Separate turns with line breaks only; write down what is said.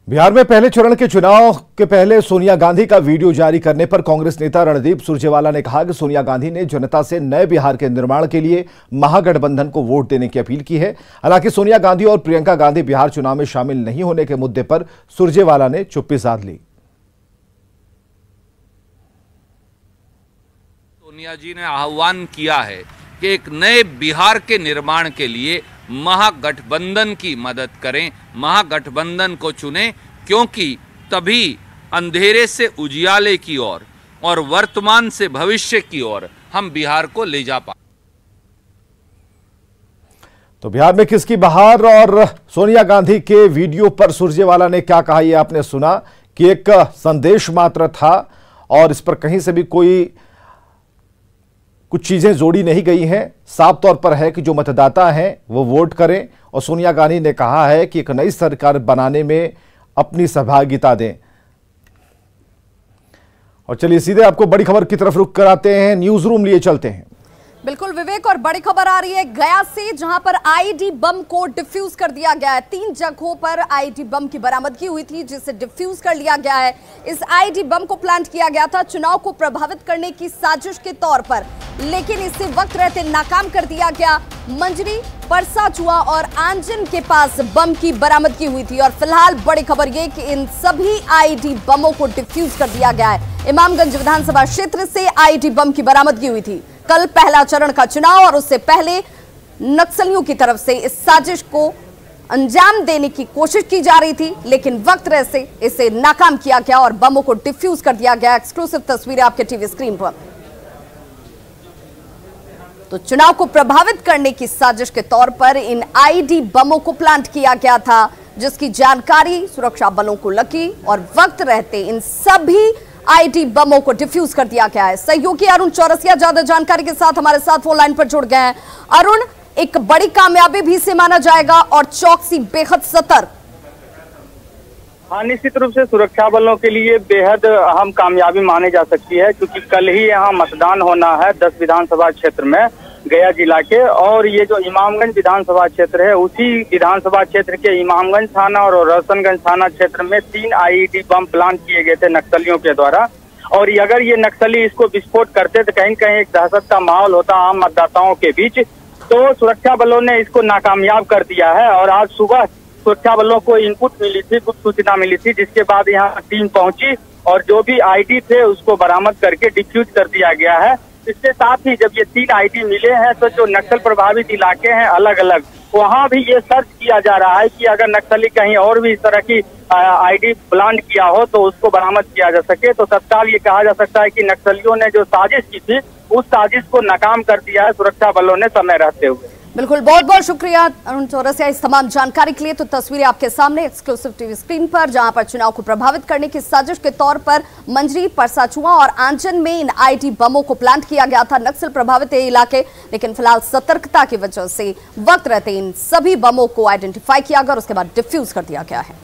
बिहार में पहले चरण के चुनाव के पहले सोनिया गांधी का वीडियो जारी करने पर कांग्रेस नेता रणदीप सुरजेवाला ने कहा कि सोनिया गांधी ने जनता से नए बिहार के निर्माण के लिए महागठबंधन को वोट देने की अपील की है। हालांकि सोनिया गांधी और प्रियंका गांधी बिहार चुनाव में शामिल नहीं होने के मुद्दे पर सुरजेवाला ने चुप्पी साध ली।
सोनिया जी ने आह्वान किया है कि एक नए बिहार के निर्माण के लिए महागठबंधन की मदद करें, महागठबंधन को चुनें, क्योंकि तभी अंधेरे से उजियाले की ओर और वर्तमान से भविष्य की ओर हम बिहार को ले जा पाए।
तो बिहार में किसकी बहार और सोनिया गांधी के वीडियो पर सुरजेवाला ने क्या कहा, यह आपने सुना कि एक संदेश मात्र था और इस पर कहीं से भी कुछ चीजें जोड़ी नहीं गई हैं। साफ तौर पर है कि जो मतदाता हैं वो वोट करें और सोनिया गांधी ने कहा है कि एक नई सरकार बनाने में अपनी सहभागिता दें। और चलिए सीधे आपको बड़ी खबर की तरफ रुख कराते हैं, न्यूज रूम लिए चलते हैं।
बिल्कुल विवेक, और बड़ी खबर आ रही है गया से, जहां पर आईईडी बम को डिफ्यूज कर दिया गया है। 3 जगहों पर आईईडी बम की बरामदगी हुई थी जिसे डिफ्यूज कर लिया गया है। इस आईईडी बम को प्लांट किया गया था चुनाव को प्रभावित करने की साजिश के तौर पर, लेकिन इसे वक्त रहते नाकाम कर दिया गया। मंजरी, परसाचुआ और आंजन के पास बम की बरामदगी हुई थी और फिलहाल बड़ी खबर यह कि इन सभी आईईडी बमों को डिफ्यूज कर दिया गया है। इमामगंज विधानसभा क्षेत्र से आईईडी बम की बरामदगी हुई थी। कल पहला चरण का चुनाव और उससे पहले नक्सलियों की तरफ से इस साजिश को अंजाम देने की कोशिश की जा रही थी, लेकिन वक्त रहते इसे नाकाम किया गया और बमों को डिफ्यूज कर दिया गया। एक्सक्लूसिव तस्वीरें आपके टीवी स्क्रीन पर। तो चुनाव को प्रभावित करने की साजिश के तौर पर इन आईईडी बमों को प्लांट किया गया था, जिसकी जानकारी सुरक्षा बलों को लगी और वक्त रहते इन सभी आईईडी बमों को डिफ्यूज कर दिया गया है। सहयोगी अरुण चौरसिया ज्यादा जानकारी के साथ हमारे साथ फोन लाइन पर जुड़ गए हैं। अरुण, एक बड़ी कामयाबी भी से माना जाएगा और चौकसी बेहद सतर्क।
हाँ, निश्चित रूप से सुरक्षा बलों के लिए बेहद अहम कामयाबी मानी जा सकती है, क्योंकि कल ही यहाँ मतदान होना है 10 विधानसभा क्षेत्र में गया जिला के। और ये जो इमामगंज विधानसभा क्षेत्र है, उसी विधानसभा क्षेत्र के इमामगंज थाना और रोशनगंज थाना क्षेत्र में 3 आईईडी बम प्लांट किए गए थे नक्सलियों के द्वारा। और अगर ये नक्सली इसको विस्फोट करते तो कहीं कहीं एक दहशत का माहौल होता आम मतदाताओं के बीच। तो सुरक्षा बलों ने इसको नाकामयाब कर दिया है और आज सुबह सुरक्षा बलों को इनपुट मिली थी, कुछ सूचना मिली थी, जिसके बाद यहाँ टीम पहुंची और जो भी आईडी थे उसको बरामद करके डिफ्यूज कर दिया गया है। इसके साथ ही जब ये 3 आईडी मिले हैं तो जो नक्सल प्रभावित इलाके हैं अलग अलग, वहाँ भी ये सर्च किया जा रहा है कि अगर नक्सली कहीं और भी इस तरह की आईडी प्लांट किया हो तो उसको बरामद किया जा सके। तो तत्काल ये कहा जा सकता है कि नक्सलियों ने जो साजिश की थी उस साजिश को नाकाम कर दिया है सुरक्षा बलों ने समय रहते हुए।
बिल्कुल, बहुत बहुत शुक्रिया अरुण चौरसिया इस तमाम जानकारी के लिए। तो तस्वीरें आपके सामने एक्सक्लूसिव टीवी स्क्रीन पर, जहां पर चुनाव को प्रभावित करने की साजिश के तौर पर मंजरी, परसाचुआ और आंचन में इन आईईडी बमों को प्लांट किया गया था। नक्सल प्रभावित है इलाके, लेकिन फिलहाल सतर्कता की वजह से वक्त रहते इन सभी बमों को आइडेंटिफाई किया गया और उसके बाद डिफ्यूज कर दिया गया है।